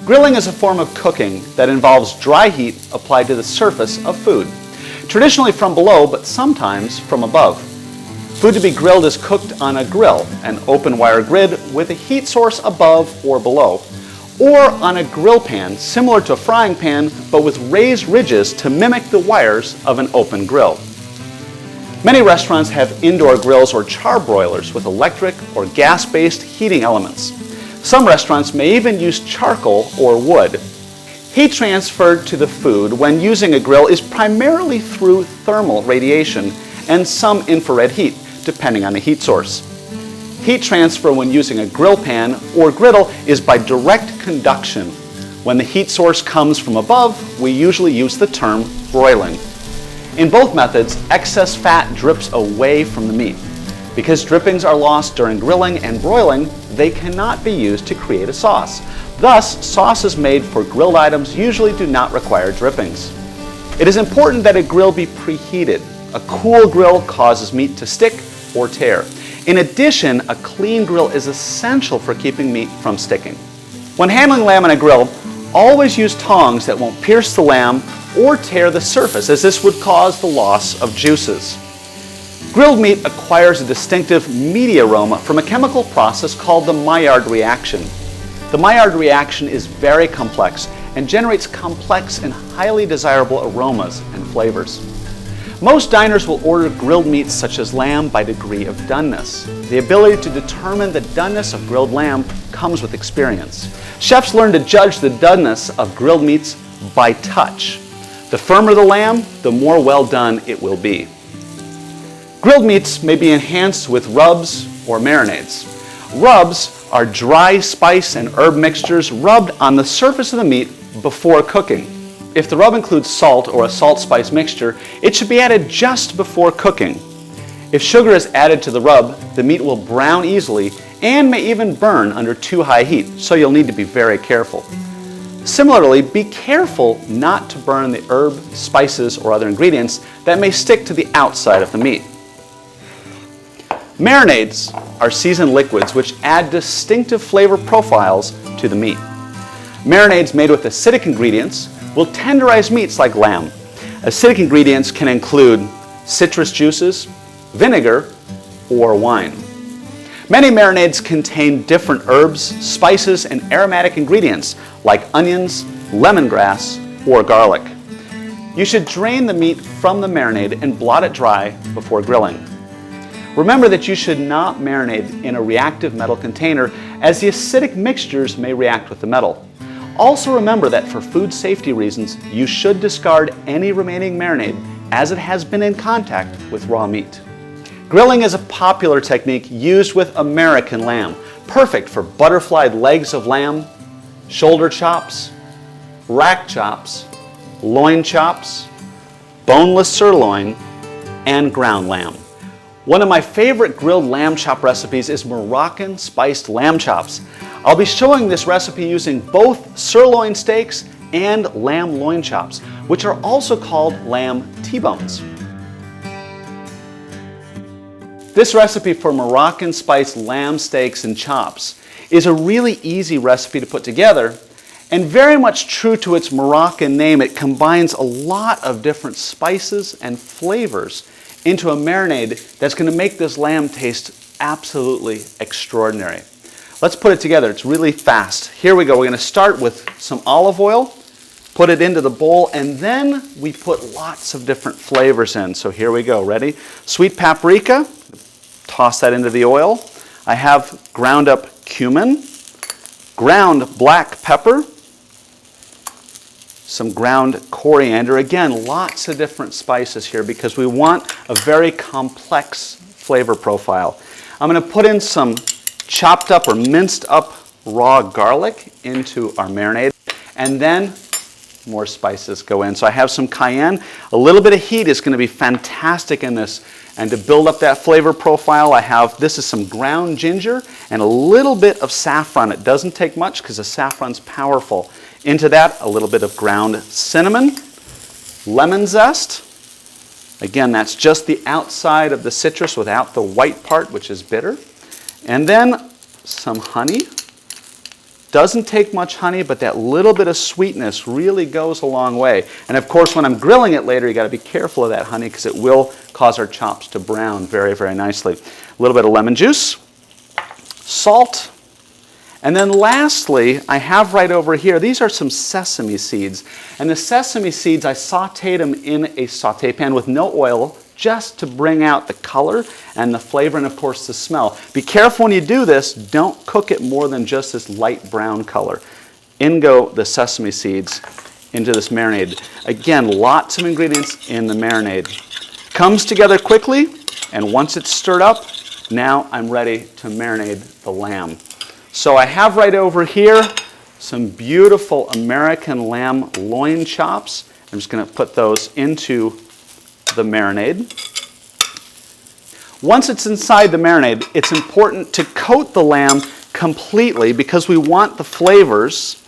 Grilling is a form of cooking that involves dry heat applied to the surface of food, traditionally from below, but sometimes from above. Food to be grilled is cooked on a grill, an open wire grid with a heat source above or below, or on a grill pan similar to a frying pan but with raised ridges to mimic the wires of an open grill. Many restaurants have indoor grills or charbroilers with electric or gas-based heating elements. Some restaurants may even use charcoal or wood. Heat transferred to the food when using a grill is primarily through thermal radiation and some infrared heat, depending on the heat source. Heat transfer when using a grill pan or griddle is by direct conduction. When the heat source comes from above, we usually use the term broiling. In both methods, excess fat drips away from the meat. Because drippings are lost during grilling and broiling, they cannot be used to create a sauce. Thus, sauces made for grilled items usually do not require drippings. It is important that a grill be preheated. A cool grill causes meat to stick or tear. In addition, a clean grill is essential for keeping meat from sticking. When handling lamb on a grill, always use tongs that won't pierce the lamb or tear the surface, as this would cause the loss of juices. Grilled meat acquires a distinctive meaty aroma from a chemical process called the Maillard reaction. The Maillard reaction is very complex and generates complex and highly desirable aromas and flavors. Most diners will order grilled meats such as lamb by degree of doneness. The ability to determine the doneness of grilled lamb comes with experience. Chefs learn to judge the doneness of grilled meats by touch. The firmer the lamb, the more well done it will be. Grilled meats may be enhanced with rubs or marinades. Rubs are dry spice and herb mixtures rubbed on the surface of the meat before cooking. If the rub includes salt or a salt-spice mixture, it should be added just before cooking. If sugar is added to the rub, the meat will brown easily and may even burn under too high heat, so you'll need to be very careful. Similarly, be careful not to burn the herb, spices, or other ingredients that may stick to the outside of the meat. Marinades are seasoned liquids which add distinctive flavor profiles to the meat. Marinades made with acidic ingredients will tenderize meats like lamb. Acidic ingredients can include citrus juices, vinegar, or wine. Many marinades contain different herbs, spices, and aromatic ingredients like onions, lemongrass, or garlic. You should drain the meat from the marinade and blot it dry before grilling. Remember that you should not marinate in a reactive metal container, as the acidic mixtures may react with the metal. Also remember that for food safety reasons, you should discard any remaining marinade as it has been in contact with raw meat. Grilling is a popular technique used with American lamb, perfect for butterflied legs of lamb, shoulder chops, rack chops, loin chops, boneless sirloin, and ground lamb. One of my favorite grilled lamb chop recipes is Moroccan spiced lamb chops. I'll be showing this recipe using both sirloin steaks and lamb loin chops, which are also called lamb T-bones. This recipe for Moroccan spiced lamb steaks and chops is a really easy recipe to put together, and very much true to its Moroccan name, it combines a lot of different spices and flavors into a marinade that's going to make this lamb taste absolutely extraordinary. Let's put it together. It's really fast. Here we go. We're going to start with some olive oil, put it into the bowl, and then we put lots of different flavors in. So here we go. Ready? Sweet paprika. Toss that into the oil. I have ground up cumin, ground black pepper, some ground coriander. Again, lots of different spices here because we want a very complex flavor profile. I'm going to put in some chopped up or minced up raw garlic into our marinade, and then more spices go in. So I have some cayenne. A little bit of heat is going to be fantastic in this. And to build up that flavor profile, this is some ground ginger and a little bit of saffron. It doesn't take much because the saffron's powerful. Into that, a little bit of ground cinnamon, lemon zest. Again, that's just the outside of the citrus without the white part, which is bitter. And then some honey, Doesn't take much honey, but that little bit of sweetness really goes a long way. And of course, when I'm grilling it later, you got to be careful of that honey because it will cause our chops to brown very, very nicely. A little bit of lemon juice, salt, and then lastly, I have right over here, these are some sesame seeds. And the sesame seeds, I sauteed them in a saute pan with no oil, just to bring out the color and the flavor and of course the smell. Be careful when you do this, don't cook it more than just this light brown color. In go the sesame seeds into this marinade. Again, lots of ingredients in the marinade. Comes together quickly, and once it's stirred up, now I'm ready to marinate the lamb. So I have right over here some beautiful American lamb loin chops. I'm just going to put those into the marinade. Once it's inside the marinade, it's important to coat the lamb completely because we want the flavors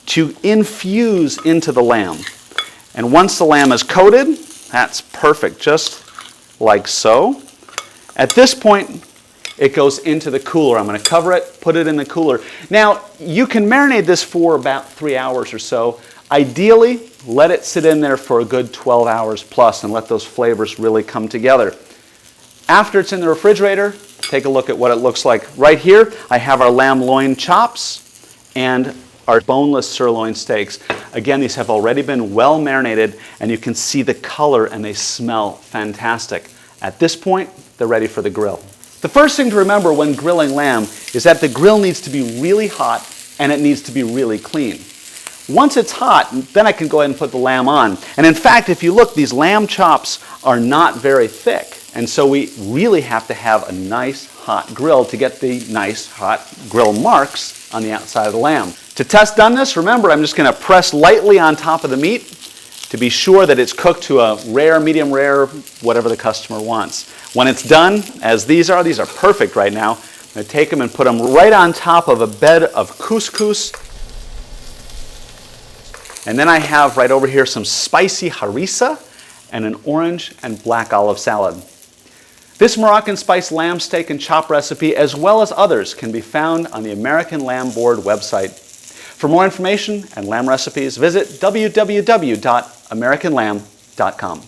to infuse into the lamb. And once the lamb is coated, that's perfect, just like so. At this point, it goes into the cooler. I'm going to cover it, put it in the cooler. Now, you can marinate this for about 3 hours or so. Ideally, let it sit in there for a good 12 hours plus and let those flavors really come together. After it's in the refrigerator, take a look at what it looks like. Right here, I have our lamb loin chops and our boneless sirloin steaks. Again, these have already been well marinated, and you can see the color and they smell fantastic. At this point, they're ready for the grill. The first thing to remember when grilling lamb is that the grill needs to be really hot and it needs to be really clean. Once it's hot, then I can go ahead and put the lamb on. And in fact, if you look, these lamb chops are not very thick. And so we really have to have a nice hot grill to get the nice hot grill marks on the outside of the lamb. To test doneness, remember, I'm just going to press lightly on top of the meat to be sure that it's cooked to a rare, medium rare, whatever the customer wants. When it's done, as these are perfect right now. I'm going to take them and put them right on top of a bed of couscous. And then I have right over here some spicy harissa and an orange and black olive salad. This Moroccan spiced lamb steak and chop recipe, as well as others, can be found on the American Lamb Board website. For more information and lamb recipes, visit www.americanlamb.com.